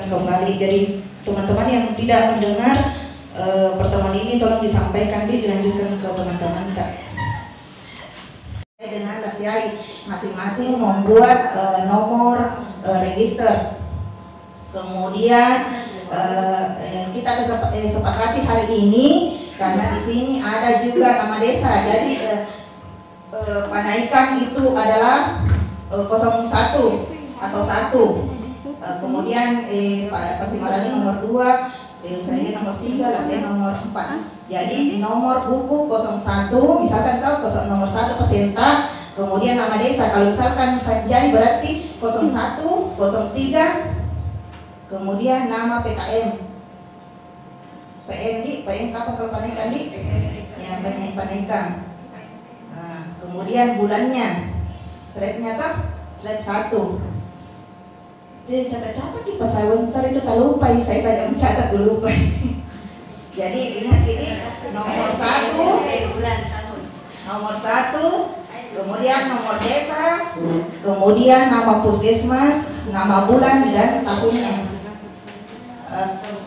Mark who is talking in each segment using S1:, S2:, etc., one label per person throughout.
S1: kembali. Jadi teman-teman yang tidak mendengar pertemuan ini tolong disampaikan, dilanjutkan ke teman-teman. Dengan KCI masing-masing membuat nomor register. Kemudian kita sepakati hari ini karena di sini ada juga nama desa. Jadi Panaikan itu adalah 01 atau 1. Kemudian Pasimarani nomor 2, saya nomor 3, saya nomor 4. Jadi nomor buku 01, misalkan tahu nomor 1 Pesenta, kemudian nama desa. Kalau misalkan Sanjay berarti 01, 03, kemudian nama PKM. PN kapan kalau Panaikan di? Ya, Panaikan. Nah, kemudian bulannya, stripnya tuh strip 1. Jadi catat-catat di pasawan ntar itu tak lupa, saya saja mencatat dulu lupa. Jadi ingat ini nomor 1, kemudian nomor desa, kemudian nama puskesmas, nama bulan dan tahunnya.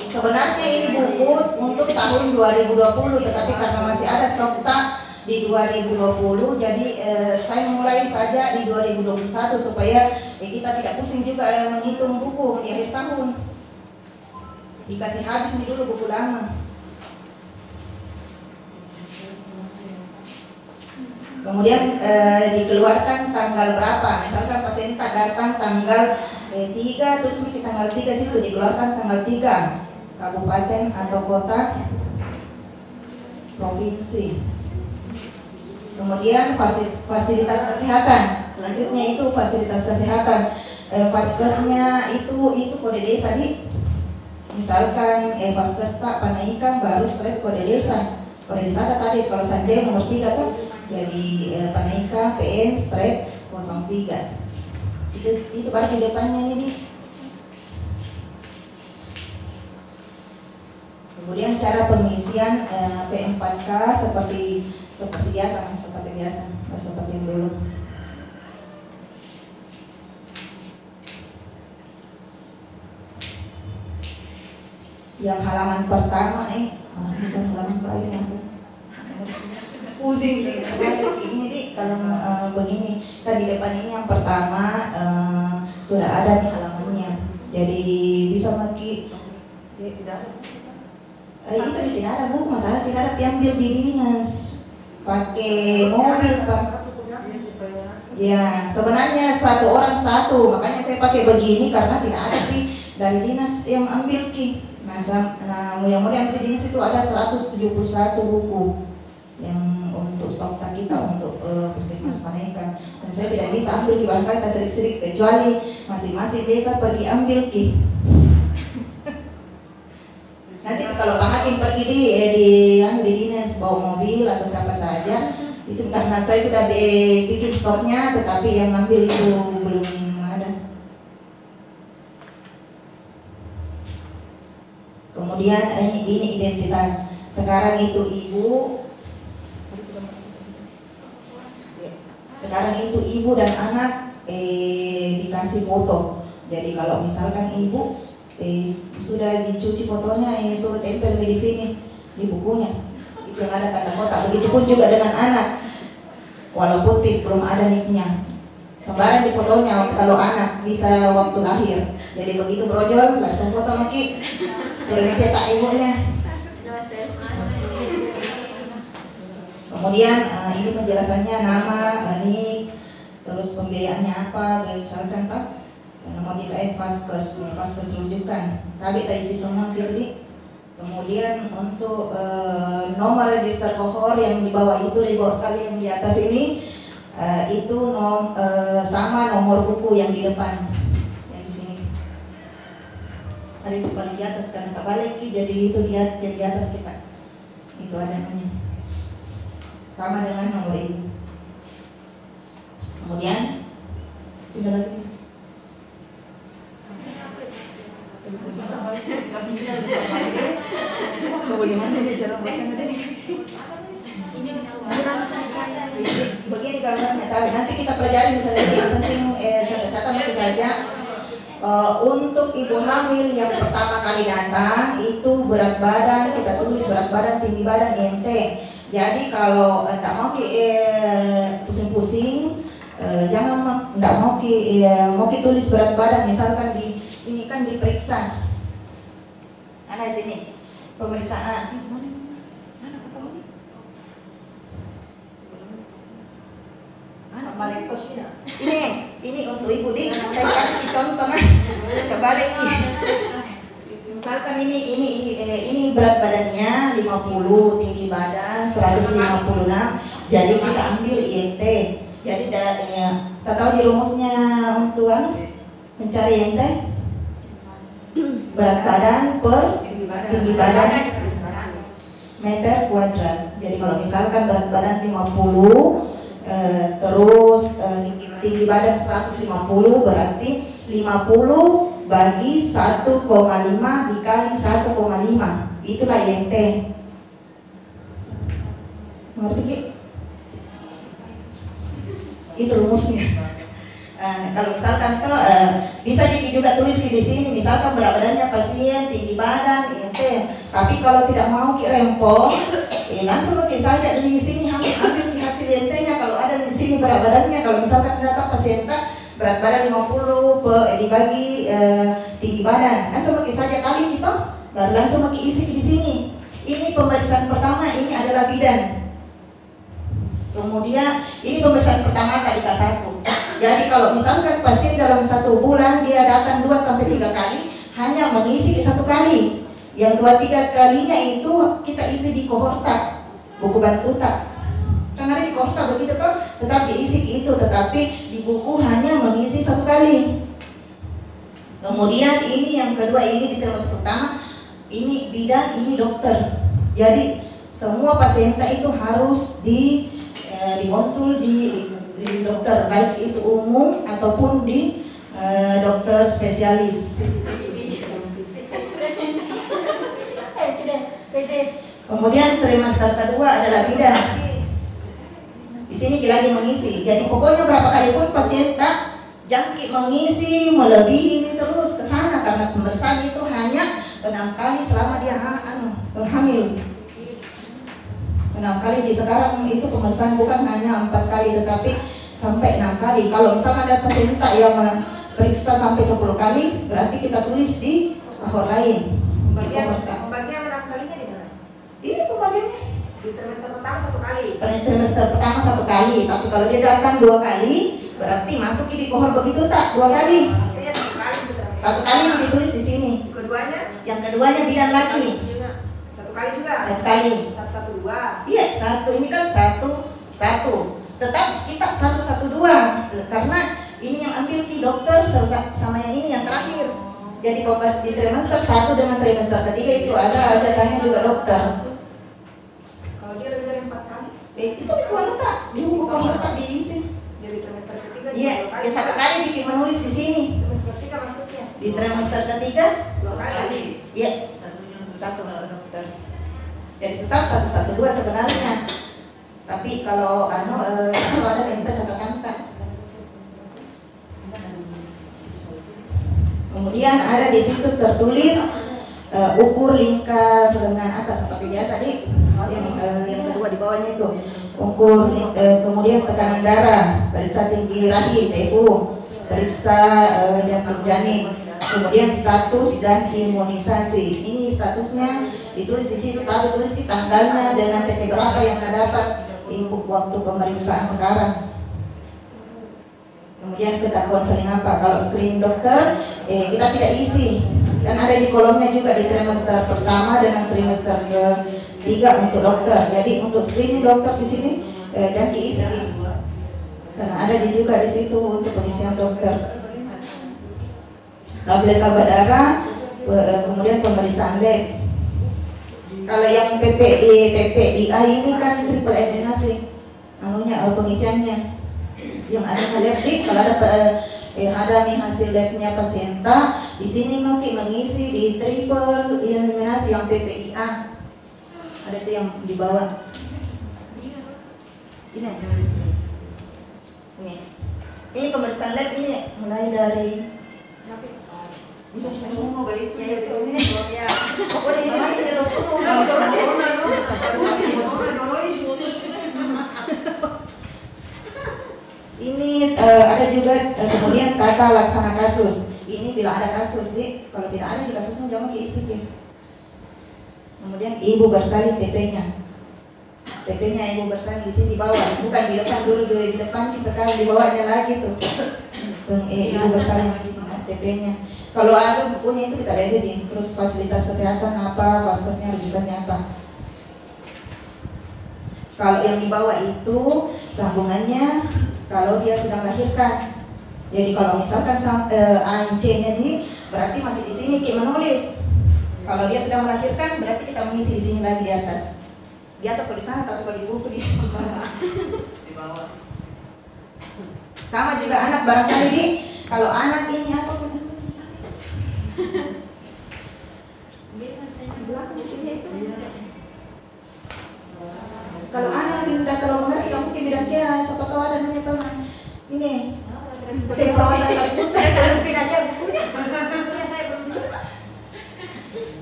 S1: Sebenarnya ini buku untuk tahun 2020, tetapi karena masih ada stok tak di 2020, jadi saya mulai saja di 2021 supaya kita tidak pusing juga menghitung buku di akhir tahun. Dikasih habis nih dulu buku lama. Kemudian dikeluarkan tanggal berapa? Misalkan pasien datang tanggal 3, terus di tanggal 3 situ dikeluarkan tanggal 3 kabupaten atau kota, provinsi. Kemudian fasilitas kesehatan. Selanjutnya itu fasilitas kesehatan. Faskesnya itu kode desa di. Misalkan Faskes tak Panaikan baru strip kode desa. Kode desa tadi kalau Sanjay nomor 3 tuh jadi Panaikan PN strip 03. Itu baru di depannya ini. Kemudian cara pengisian P4K seperti biasa, masih seperti yang dulu. Yang halaman pertama bukan halaman lain pusing ini kalau begini kan di depan ini yang pertama sudah ada nih halamannya, jadi bisa maki itu tidak ada buku, masalah tidak ada diambil di dinas pakai mobil Pak. Ya sebenarnya 1 orang 1, makanya saya pakai begini karena tidak ada dari dinas yang ambil ki. Nah yang mau diambil di dinas itu ada 171 buku yang untuk stok kita untuk puskesmas Panaikan, dan saya tidak bisa ambil di barangkali tak sedikit kecuali masing-masing desa pergi ambil ki. Nanti kalau Pak Hakim pergi di dinas bawa mobil atau siapa saja, itu karena saya sudah bikin stoknya, tetapi yang ngambil itu belum ada. Kemudian ini identitas. Sekarang itu ibu dan anak dikasih foto. Jadi kalau misalkan ibu sudah dicuci fotonya, suruh tempel di sini di bukunya itu yang ada tanda kotak. Begitupun juga dengan anak, walaupun belum ada niknya, sembarang di fotonya. Kalau anak bisa waktu lahir, jadi begitu brojol langsung foto maki, suruh dicetak ibunya. Kemudian ini penjelasannya nama, nik, terus pembiayaannya apa, misalkan tak nomor DKN Faskes rujukan, tapi tak isi semua gitu di. Kemudian untuk nomor register kohor yang di bawah itu, di bawah sekali yang di atas ini itu sama nomor buku yang di depan, yang di sini. Ada itu paling di atas karena tak balik, jadi itu dia yang di atas kita. Itu ada namanya. Sama dengan nomor ibu. Kemudian tidak lagi. Begini gambarnya, tapi nanti kita pelajari misalnya yang penting catat-catat saja. Untuk ibu hamil yang pertama kali datang itu berat badan, kita tulis berat badan, tinggi badan, IMT. Jadi kalau tidak mau pusing-pusing, jangan tidak mau tulis berat badan. Misalkan ini kan diperiksa, ada di sini pemeriksaan. Mana ketemu nih? Ini untuk ibu dik, saya kasih contoh kebalik nih. Misalkan ini berat badannya 50, tinggi badan 156. Jadi kita ambil IMT. Jadi kita tahu di rumusnya untuk mencari IMT, berat badan per tinggi badan meter kuadrat. Jadi kalau misalkan berat badan 50 terus tinggi badan 150, berarti 50 bagi 1,5 dikali 1,5, itulah IMT. Mengerti Ki? Itu rumusnya. Kalau misalkan bisa juga tulis di sini, misalkan berat badannya pasien, tinggi badan, IMT. Tapi kalau tidak mau Ki rempong, langsung Ki saja dari sini ambil hasil IMT-nya. Kalau ada di sini berat badannya, kalau misalkan datang pasien berat badan 50 dibagi tinggi badan, langsung Ki saja kali gitu, baru langsung Ki isi di sini. Ini pemeriksaan pertama, ini adalah bidan. Kemudian ini pemeriksaan pertama kali K1. Jadi kalau misalkan pasien dalam 1 bulan dia datang 2-3 kali, hanya mengisi 1 kali. Yang 2-3 kalinya itu kita isi di kohorta, buku bantuta. Kan ada di kohorta begitu toh, tetap diisi itu, tetapi di buku hanya mengisi 1 kali. Kemudian ini yang kedua, ini di trimester pertama, ini bidan, ini dokter. Jadi semua pasien itu harus dikonsul di dokter, baik itu umum ataupun di dokter spesialis. Kemudian trimester kedua adalah bidan. Di sini kita lagi mengisi. Jadi pokoknya berapa kali pun pasien tak jangkit mengisi melebihi ini terus ke sana, karena pemeriksaan itu hanya 6 kali selama dia hamil. 6 kali. Jadi sekarang itu pemeriksaan bukan hanya 4 kali tetapi sampai 6 kali. Kalau misalkan ada pasien yang periksa sampai 10 kali, berarti kita tulis di kohor lain.
S2: Pembagian 6 kalinya di mana?
S1: Ini pembagiannya
S2: Di trimester pertama 1 kali.
S1: Trimester pertama 1 kali, tapi kalau dia datang 2 kali, berarti masuk di kohor begitu tak? 2 kali.
S2: Artinya 1 kali di trimester
S1: 1 kali ditulis di sini.
S2: Keduanya?
S1: Yang keduanya bidan lagi.
S2: 1 kali juga.
S1: 1 kali.
S2: 112.
S1: Iya, 1 ini kan 1. Tetap kita 112 karena ini yang ambil di dokter sama yang ini yang terakhir. Jadi di trimester 1 dengan trimester ketiga itu ada jatahnya juga dokter.
S2: Kalau dia lebih dari 4 kali?
S1: Itu di kuota, di buku komputer diisi.
S2: Jadi trimester ketiga
S1: Iya,
S2: juga 2 kali.
S1: ya 1 kali Diki menulis di sini.
S2: Trimester ketiga maksudnya?
S1: Di trimester ketiga
S2: 2 kali.
S1: iya, 1 dokter. Jadi tetap 112 sebenarnya. Tapi kalau ada yang kita catatan. Kemudian ada di situ tertulis ukur lingkar lengan atas seperti biasa nih. Yang kedua di bawahnya itu ukur kemudian tekanan darah, periksa tinggi rahim TFU, periksa jantung janin, kemudian status dan imunisasi. Ini statusnya ditulis di situ, tapi tulis di tanggalnya dengan TT berapa yang dapat input waktu pemeriksaan sekarang. Kemudian kita konseling apa? Kalau screening dokter, kita tidak isi. Dan ada di kolomnya juga di trimester pertama dengan trimester ketiga untuk dokter. Jadi untuk screening dokter di sini jangan diisi. Karena ada juga di situ untuk pengisian dokter. Tablet tambah darah, kemudian pemeriksaan lab. Kalau yang PPDA ini kan triple eliminasi, pengisiannya. Yang adanya lab kalau ada hasil labnya pasien di sini mungkin mengisi di triple eliminasi yang PPIA. Ada itu yang di bawah. Ini pemeriksaan lab ini mulai dari Bisa dibayar.
S2: Mau balik itu
S3: Ya itu ya.
S1: Pokoknya ini ini ada juga kemudian tata laksana kasus. Ini bila ada kasus, kalau tidak ada juga kasusnya jangan isi ya. Kemudian ibu bersalin TP-nya. TP-nya ibu bersalin di sini di bawah, bukan di depan dulu di depan, sekarang di bawahnya lagi tuh. Ibu bersalin TP-nya. Kalau ada bukunya itu kita editin. Terus fasilitas kesehatan apa, paskesnya rujukannya apa. Kalau yang di bawah itu sambungannya kalau dia sudah melahirkan. Jadi kalau misalkan ANC-nya berarti masih di sini kita menulis. Kalau dia sudah melahirkan berarti kita mengisi di sini lagi di atas. Di atas tulisannya tapi kalau di buku di bawah. Sama juga anak barangkali kalau anak ini apa pun tulisannya. Belakang itu. Kalau anak ini udah terlalu mengerti, kamu mungkin bilang dia siapa tahu ada namanya teman. Ini tim perawatan paling pusat.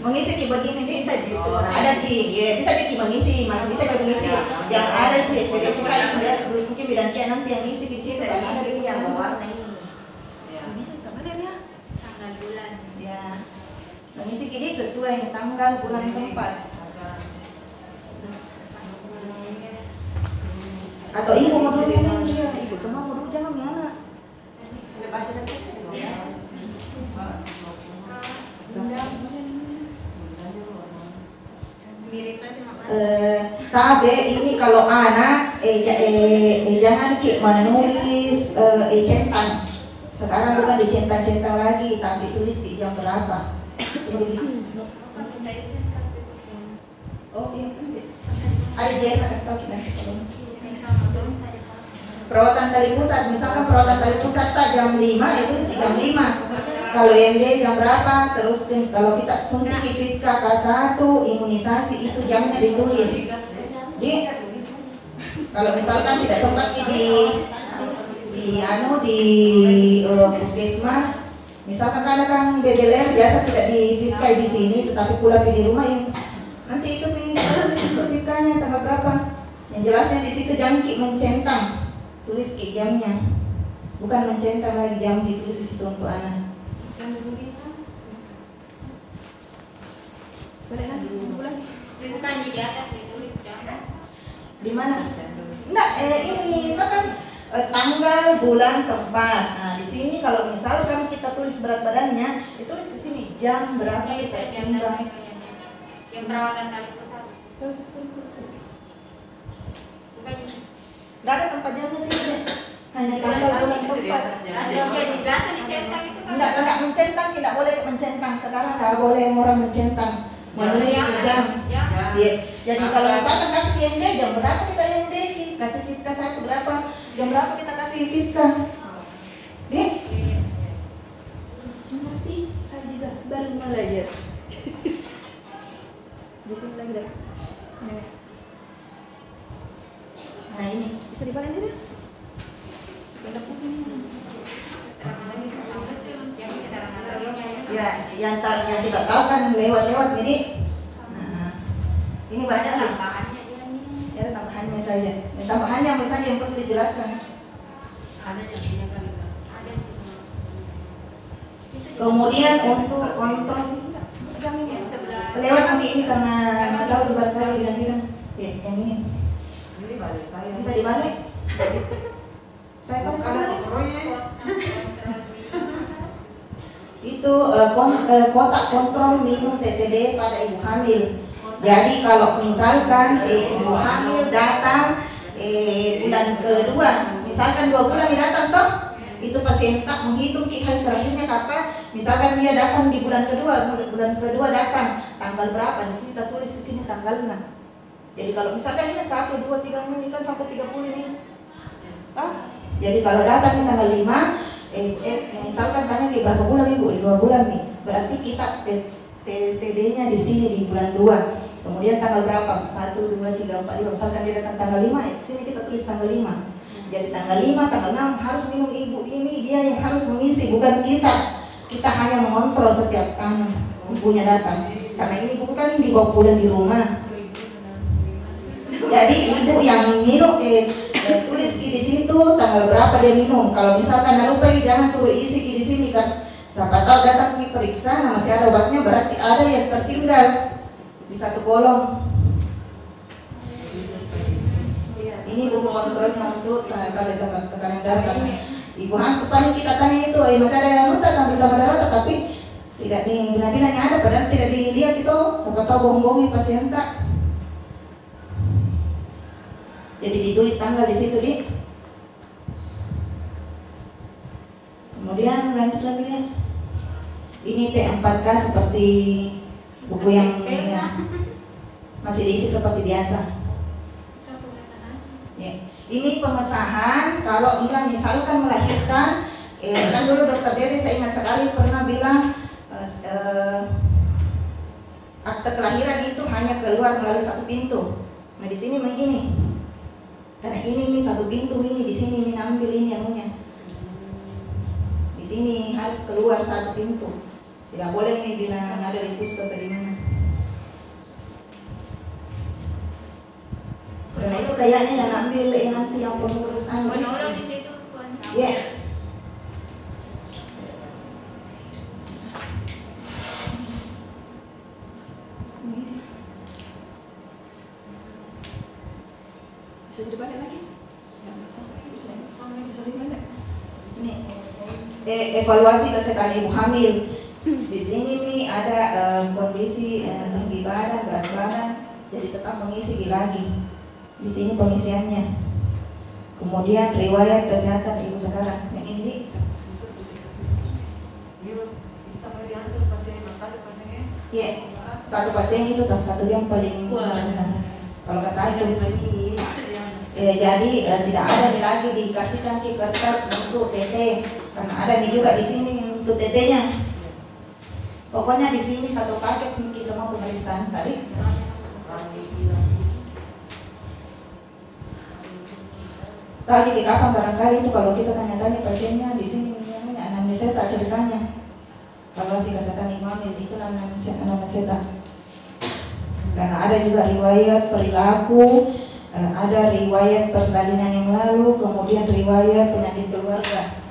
S1: Mengisi ki begini nih. Ada ki, ya, bisa ki mengisi, masih bisa ki mengisi. Yang ada itu SPT itu kan udah mungkin bilang dia nanti yang ngisi di situ kan ada di yang warna ini. Bisa kemana ya?
S3: Tanggal bulan.
S1: Ya. Mengisi kini sesuai tanggal, bulan, tempat. Atau ibu mau dulu kan dia, ibu semua mau dulu jangan ya anak. Tabe ini kalau anak jangan menulis centang. Sekarang bukan dicentang-centang lagi, tapi tulis di jam berapa. Oh iya, ada jurnal kasih tahu kita. Perawatan tali pusat, misalkan perawatan tali pusat tak jam 5 itu di jam 5. Kalau MD jam berapa, terus kalau kita suntik IFIT K1 imunisasi itu jamnya ditulis. Kalau misalkan tidak sempat di puskesmas, misalkan kadang BBLR biasa tidak di IFIT di sini, tetapi pulang di rumah yang nanti itu tulis itu IFIT-nya tanggal berapa. Yang jelasnya di situ jangkik mencentang, tulis ki jamnya, bukan mencentang lagi jam ditulis di situ untuk anak. Boleh lagi, ulang.
S3: Bukan di atas ditulis jangan.
S1: Di mana? Enggak, ini kita kan tanggal, bulan, tempat. Nah, di sini kalau misalkan kita tulis berat badannya, ditulis di sini jam berapa kita timbang.
S3: Yang perawatan tali pusat.
S1: Terus.
S3: Bukan.
S1: Enggak ada tempat jamnya sih, hanya tanggal, bulan, tempat.
S3: Biasa dicetak itu kan.
S1: Enggak mencentang, tidak boleh mencentang. Sekarang enggak boleh orang mencentang. Menulis ke jam.
S3: Ya.
S1: Ya. Jadi kalau misalkan kasih MD jam berapa kita MD, kasih fitka 1 berapa, jam berapa kita kasih fitka. Nih. Nanti saya juga baru belajar. Di sini lagi dah. Nah ini bisa dibalik ini. Sepeda pusing. Ya, yang kita tahu kan lewat ini. Nah, ini banyak nih. Ya, ada tambahannya saja. Yang tambahannya misalnya yang perlu dijelaskan.
S3: Ada yang kali. Ada
S1: Kemudian untuk kontrol lewat ini karena nggak tahu tuh barangkali bilang-bilang. Ya, yang ini. Bisa dibalik. Saya pakai balik. Itu kotak kontrol minum TTD pada ibu hamil. Jadi kalau misalkan ibu hamil datang bulan kedua, misalkan 2 bulan dia datang toh, itu pasien tak menghitung hari terakhirnya kapan. Misalkan dia datang di bulan kedua datang tanggal berapa, di sini kita tulis di sini tanggalnya. Jadi kalau misalkan dia 1, 2, 3 ini kan sampai 30 ini. Jadi kalau datang di tanggal 5 misalkan tanya di berapa bulan ibu, di 2 bulan nih, berarti kita TD-nya di sini di bulan 2. Kemudian tanggal berapa? 1, 2, 3, 4, 5. Misalkan dia datang tanggal 5, sini kita tulis tanggal 5. Jadi tanggal 5, tanggal 6 harus minum ibu ini, dia yang harus mengisi, bukan kita. kita hanya mengontrol setiap ibunya datang. Karena ini ibu kan dibawa pulang di rumah. Jadi ibu yang minum tulis di situ tanggal berapa dia minum. Kalau misalkan lupa jangan suruh isi di sini kan. Siapa tahu datang periksa, nah masih ada obatnya, berarti ada yang tertinggal di satu kolom. Ini buku kontrolnya untuk tekanan darah, karena ibu hantu paling kita tanya itu, masih ada yang rutan ambil tambah darah, tapi tidak di bina-binanya ada, padahal tidak dilihat itu. Siapa tahu bohong-bohongin pasien tak. Jadi ditulis tanggal di situ di. Kemudian lanjut lagi nih. Ini P4K seperti buku yang masih diisi seperti biasa. Ya. Ini pengesahan kalau dia misalkan melahirkan, kan dulu dokter Dede saya ingat sekali pernah bilang akte kelahiran itu hanya keluar melalui satu pintu. Nah di sini begini, karena ini satu pintu ini di sini ambil ini anunya. Di sini harus keluar satu pintu. Tidak boleh bilang ada di pusat atau di mana. Karena itu kayaknya yang ambil nanti yang pengurus anu.
S3: Di situ Tuan.
S1: Iya. Bisa dibalik lagi? Bisa dibalik. Sini. Evaluasi kesehatan ibu hamil. Di sini nih ada kondisi tinggi badan, berat badan, jadi tetap mengisi lagi. Di sini pengisiannya. Kemudian riwayat kesehatan ibu sekarang. Yang ini. Iya. Satu pasien itu satu yang paling rendah. Kalau ke satu. Jadi tidak ada lagi dikasihkan ke kertas untuk TT, karena ada juga di sini untuk TT-nya. Pokoknya di sini satu paket mungkin semua pemeriksaan tadi. Tadi di kapan barangkali itu kalau kita tanya-tanya pasiennya di sini anamnesia tak ceritanya. Evaluasi kesehatan ibu hamil itu anamnesia. Karena ada juga riwayat perilaku, ada riwayat persalinan yang lalu, kemudian riwayat penyakit keluarga.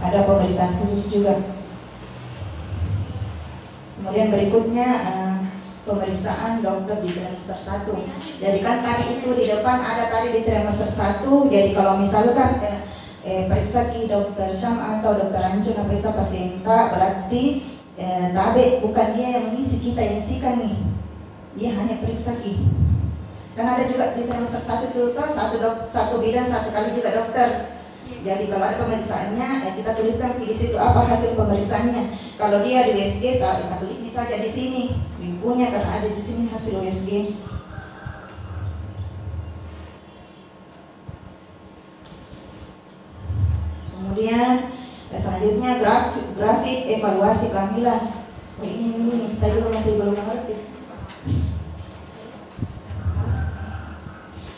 S1: Ada pemeriksaan khusus juga. Kemudian berikutnya pemeriksaan dokter di trimester 1. Jadi kan tadi itu di depan ada tadi di trimester 1. Jadi kalau misalkan periksa ki dokter Syam atau dokter Ancun yang periksa pasien tak, berarti tabe bukan dia yang mengisi, kita yang isikan nih. Dia hanya periksa ki. Kan ada juga di trimester 1 itu satu bidan satu kali juga dokter. Jadi kalau ada pemeriksaannya, kita tuliskan di situ apa hasil pemeriksaannya. Kalau dia di USG, kita tulis bisa aja di sini di bukunya karena ada di sini hasil USG. Kemudian selanjutnya grafik evaluasi kehamilan. Ini saya juga masih belum mengerti.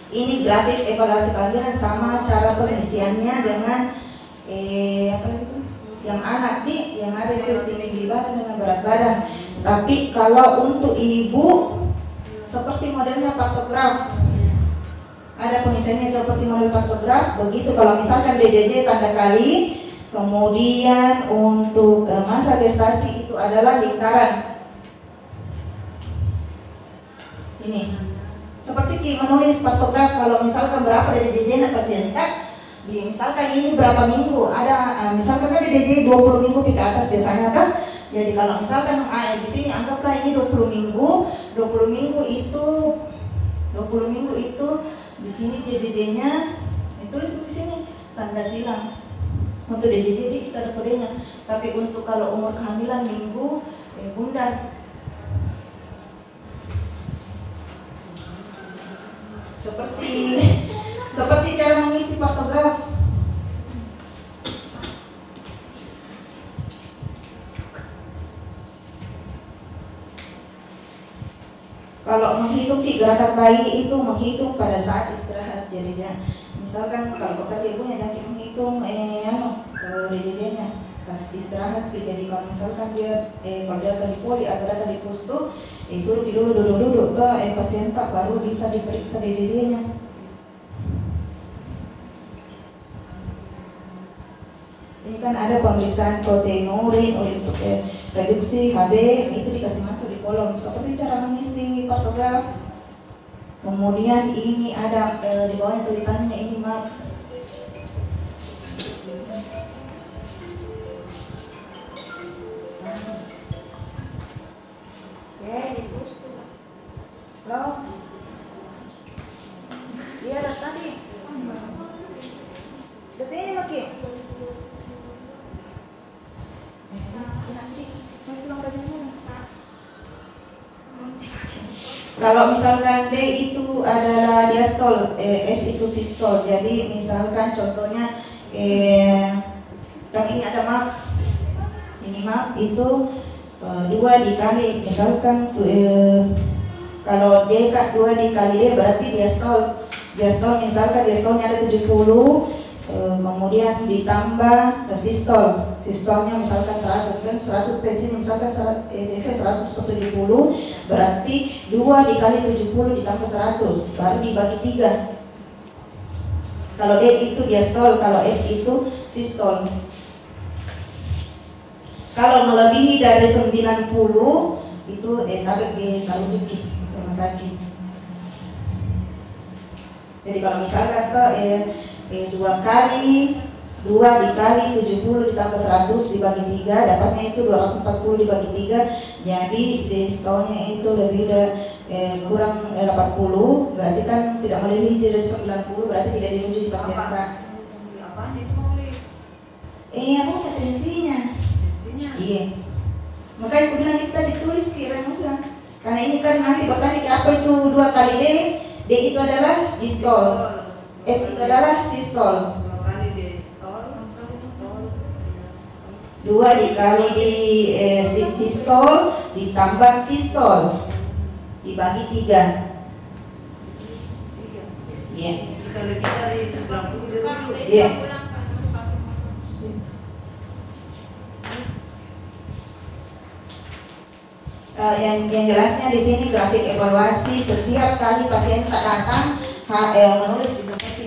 S1: Ini grafik evaluasi kehamilan sama cara pengisiannya dengan apa lagi itu? Yang anak nih, yang ada itu tinggi badan dengan berat badan. Tapi kalau untuk ibu seperti modelnya partograf, ada pengisiannya seperti model partograf. Begitu kalau misalkan DJJ tanda kali, kemudian untuk masa gestasi itu adalah lingkaran. Ini. Seperti menulis partograf, kalau misalkan berapa DJJ pasien tak, misalkan ini berapa minggu, ada misalkan kan DJJ 20 minggu ke atas biasanya kan. Jadi kalau misalkan di sini anggaplah ini 20 minggu itu di sini DJJ-nya ditulis di sini tanda silang. Untuk DJJ kita ada kodenya. Tapi untuk kalau umur kehamilan minggu bundar. Seperti cara mengisi partograf. Kalau menghitung gerakan bayi itu menghitung pada saat istirahat. Jadi ya, misalkan kalau bekerja ibunya jangan menghitung DJJ-nya. pas istirahat. Jadi kalau misalkan dia kalau dia datang di poli atau datang di pustu, suruh duduk ke pasien tak baru bisa diperiksa DJJ-nya. Ini kan ada pemeriksaan proteinurin, urin reduksi, HB, itu dikasih masuk di kolom seperti cara mengisi kartograf. Kemudian ini ada di bawahnya tulisannya ini map.
S2: Di pustu.
S1: Loh. Iya dah tadi. Kesini Maki. Kalau misalkan D itu adalah diastol, S itu sistol. Jadi misalkan contohnya kan ini ada map. Ini map itu 2 dikali misalkan kalau D kan 2 dikali D berarti diastol. Diastol misalkan diastolnya ada 70, kemudian ditambah sistol. Sistolnya misalkan 100 kan 100 tensinya misalkan tensi 100/70, berarti 2 dikali 70 ditambah 100 baru dibagi 3. Kalau D itu diastol, kalau S itu sistol. Kalau melebihi dari 90 itu tabek dirujuk ke rumah sakit. Jadi kalau misalkan 2 dikali 70 ditambah 100 dibagi 3, dapatnya itu 240 dibagi 3. Jadi sistolnya itu lebih kurang 80, berarti kan tidak melebihi dari 90, berarti tidak dirujuk di pasien K.
S2: Apaan itu mau beli?
S1: Aku punya tensinya. Iya. Makanya aku bilang kita ditulis di remusa. Karena ini kan nanti bertanya ke apa itu 2 kali D. D itu adalah distol. S itu adalah sistol. 2 dikali di distol ditambah sistol dibagi 3. Iya.
S2: Dikali dari 90 dirujuk.
S1: Iya. Yang jelasnya di sini grafik evaluasi setiap kali pasien tak datang menulis di